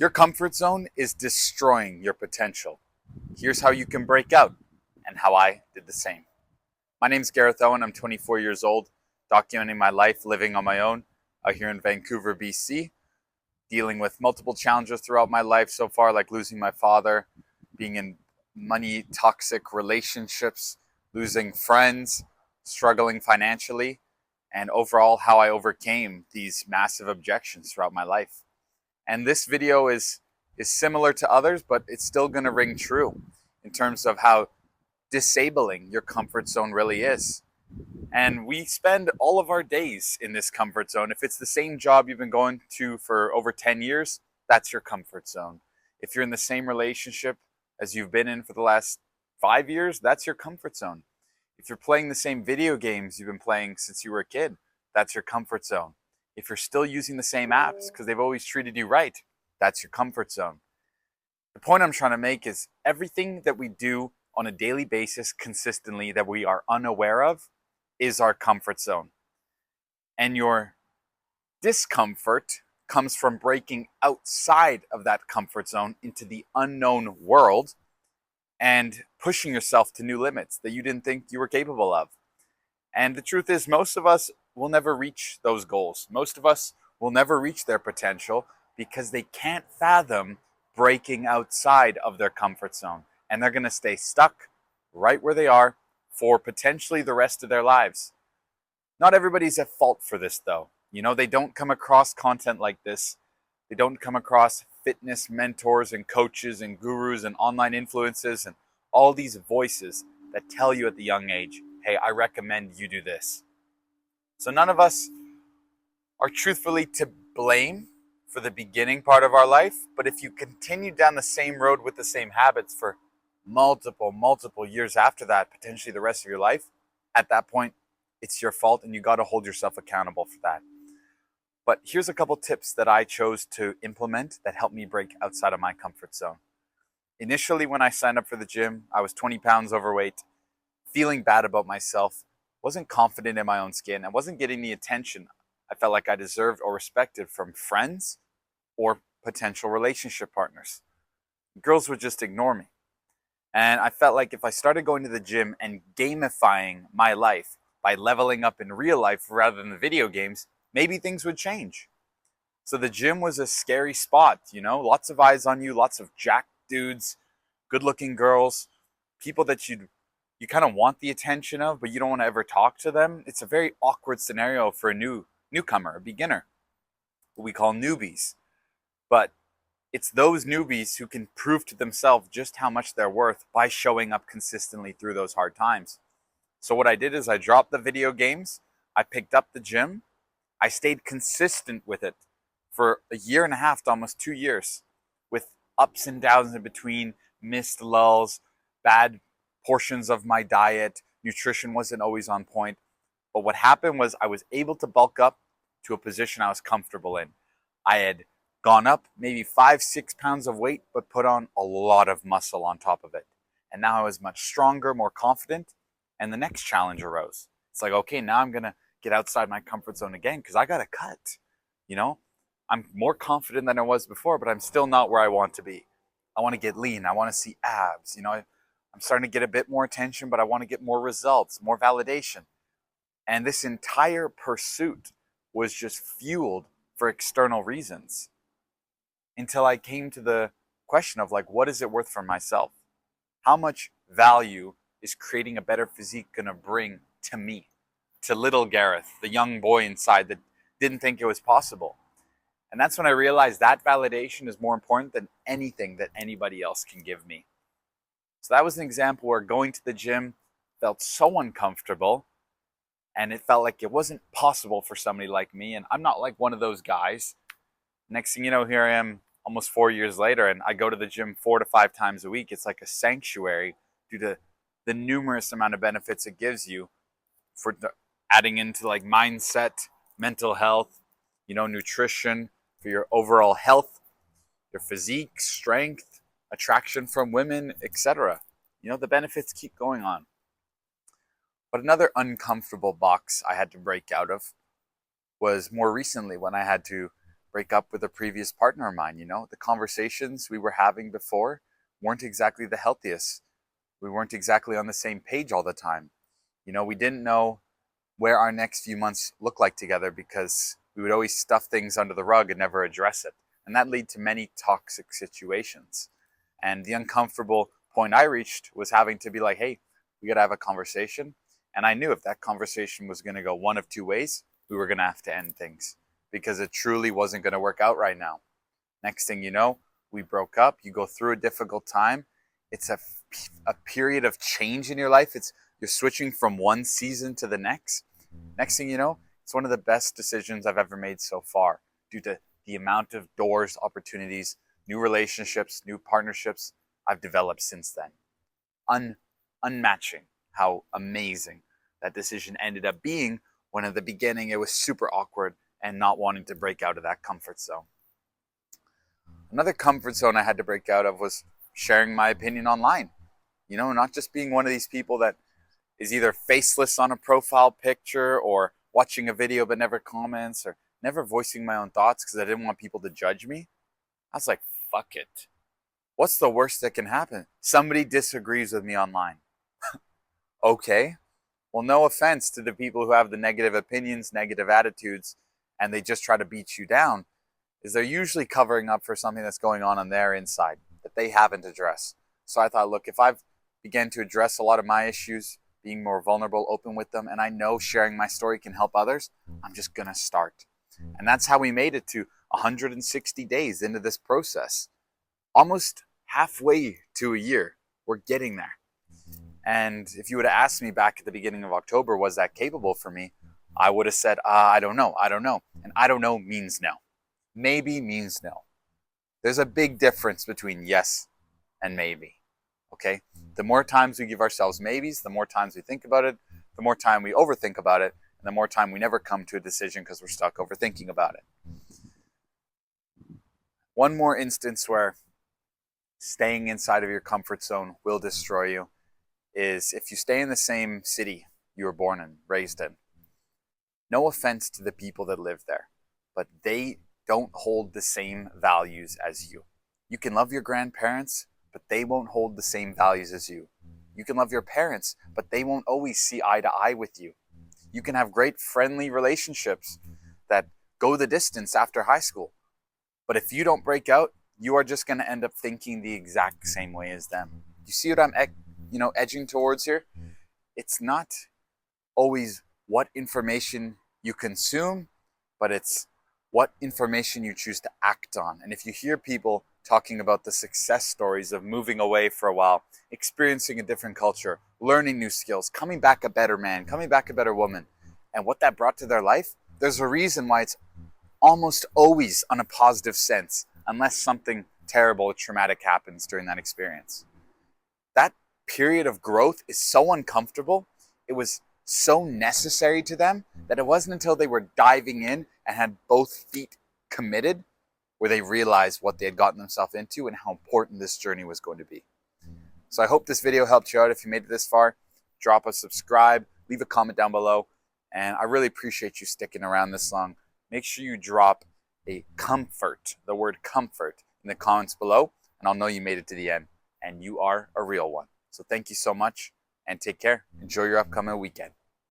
Your comfort zone is destroying your potential. Here's how you can break out and how I did the same. My name's Gareth Owen. I'm 24 years old, documenting my life living on my own out here in Vancouver, BC, dealing with multiple challenges throughout my life so far, like losing my father, being in money toxic relationships, losing friends, struggling financially, and overall how I overcame these massive objections throughout my life. And this video is similar to others, but it's still going to ring true in terms of how disabling your comfort zone really is. And we spend all of our days in this comfort zone. If it's the same job you've been going to for over 10 years, that's your comfort zone. If you're in the same relationship as you've been in for the last 5 years, that's your comfort zone. If you're playing the same video games you've been playing since you were a kid, that's your comfort zone. If you're still using the same apps because they've always treated you right, that's your comfort zone. The point I'm trying to make is everything that we do on a daily basis consistently that we are unaware of is our comfort zone. And your discomfort comes from breaking outside of that comfort zone into the unknown world and pushing yourself to new limits that you didn't think you were capable of. And the truth is, most of us will never reach those goals. Most of us will never reach their potential because they can't fathom breaking outside of their comfort zone. And they're going to stay stuck right where they are for potentially the rest of their lives. Not everybody's at fault for this, though. They don't come across content like this. They don't come across fitness mentors and coaches and gurus and online influences and all these voices that tell you at the young age, hey, I recommend you do this. So none of us are truthfully to blame for the beginning part of our life, but if you continue down the same road with the same habits for multiple years after that, potentially the rest of your life, at that point, it's your fault and you got to hold yourself accountable for that. But here's a couple tips that I chose to implement that helped me break outside of my comfort zone. Initially, when I signed up for the gym, I was 20 pounds overweight, feeling bad about myself, wasn't confident in my own skin, and wasn't getting the attention I felt like I deserved or respected from friends or potential relationship partners. Girls would just ignore me. And I felt like if I started going to the gym and gamifying my life by leveling up in real life rather than the video games, maybe things would change. So the gym was a scary spot, lots of eyes on you, lots of jacked dudes, good-looking girls, people that you kind of want the attention of, but you don't want to ever talk to them. It's a very awkward scenario for a newcomer, a beginner, what we call newbies. But it's those newbies who can prove to themselves just how much they're worth by showing up consistently through those hard times. So what I did is I dropped the video games, I picked up the gym, I stayed consistent with it for a year and a half to almost 2 years, with ups and downs in between, missed lulls, bad portions of my diet, nutrition wasn't always on point. But what happened was I was able to bulk up to a position I was comfortable in. I had gone up maybe 5-6 pounds of weight, but put on a lot of muscle on top of it. And now I was much stronger, more confident. And the next challenge arose. It's like, okay, now I'm going to get outside my comfort zone again because I got to cut. I'm more confident than I was before, but I'm still not where I want to be. I want to get lean. I want to see abs. I'm starting to get a bit more attention, but I want to get more results, more validation. And this entire pursuit was just fueled for external reasons until I came to the question of what is it worth for myself? How much value is creating a better physique going to bring to me, to little Gareth, the young boy inside that didn't think it was possible? And that's when I realized that validation is more important than anything that anybody else can give me. So that was an example where going to the gym felt so uncomfortable and it felt like it wasn't possible for somebody like me. And I'm not like one of those guys. Next thing you know, here I am almost 4 years later, and I go to the gym 4 to 5 times a week. It's like a sanctuary due to the numerous amount of benefits it gives you for adding into mindset, mental health, nutrition, for your overall health, your physique, strength, attraction from women, etc. The benefits keep going on. But another uncomfortable box I had to break out of was more recently when I had to break up with a previous partner of mine. The conversations we were having before weren't exactly the healthiest. We weren't exactly on the same page all the time. We didn't know where our next few months looked like together because we would always stuff things under the rug and never address it. And that led to many toxic situations. And the uncomfortable point I reached was having to be like, hey, we got to have a conversation. And I knew if that conversation was going to go one of two ways, we were going to have to end things because it truly wasn't going to work out right now. Next thing you know, we broke up. You go through a difficult time. It's a period of change in your life. You're switching from one season to the next. Next thing you know, it's one of the best decisions I've ever made so far due to the amount of doors, opportunities, new relationships, new partnerships I've developed since then. Unmatching how amazing that decision ended up being when at the beginning it was super awkward and not wanting to break out of that comfort zone. Another comfort zone I had to break out of was sharing my opinion online. Not just being one of these people that is either faceless on a profile picture or watching a video but never comments or never voicing my own thoughts because I didn't want people to judge me. I was like, fuck it. What's the worst that can happen? Somebody disagrees with me online. Okay. Well, no offense to the people who have the negative opinions, negative attitudes, and they just try to beat you down, is they're usually covering up for something that's going on their inside that they haven't addressed. So I thought, look, if I've began to address a lot of my issues, being more vulnerable, open with them, and I know sharing my story can help others, I'm just going to start. And that's how we made it to 160 days into this process. Almost halfway to a year. We're getting there. And if you would have asked me back at the beginning of October, was that capable for me? I would have said, I don't know. And I don't know means no. Maybe means no. There's a big difference between yes and maybe. Okay? The more times we give ourselves maybes, the more times we think about it, the more time we overthink about it, and the more time we never come to a decision because we're stuck overthinking about it. One more instance where staying inside of your comfort zone will destroy you is if you stay in the same city you were born and raised in. No offense to the people that live there, but they don't hold the same values as you. You can love your grandparents, but they won't hold the same values as you. You can love your parents, but they won't always see eye to eye with you. You can have great friendly relationships that go the distance after high school. But if you don't break out, you are just going to end up thinking the exact same way as them. You see what I'm edging towards here? It's not always what information you consume, but it's what information you choose to act on. And if you hear people talking about the success stories of moving away for a while, experiencing a different culture, learning new skills, coming back a better man, coming back a better woman, and what that brought to their life, there's a reason why it's almost always on a positive sense, unless something terrible or traumatic happens during that experience. That period of growth is so uncomfortable. It was so necessary to them that it wasn't until they were diving in and had both feet committed where they realized what they had gotten themselves into and how important this journey was going to be. So I hope this video helped you out. If you made it this far, drop a subscribe, leave a comment down below, and I really appreciate you sticking around this long. Make sure you drop a comfort, the word comfort, in the comments below, and I'll know you made it to the end, and you are a real one. So thank you so much, and take care. Enjoy your upcoming weekend.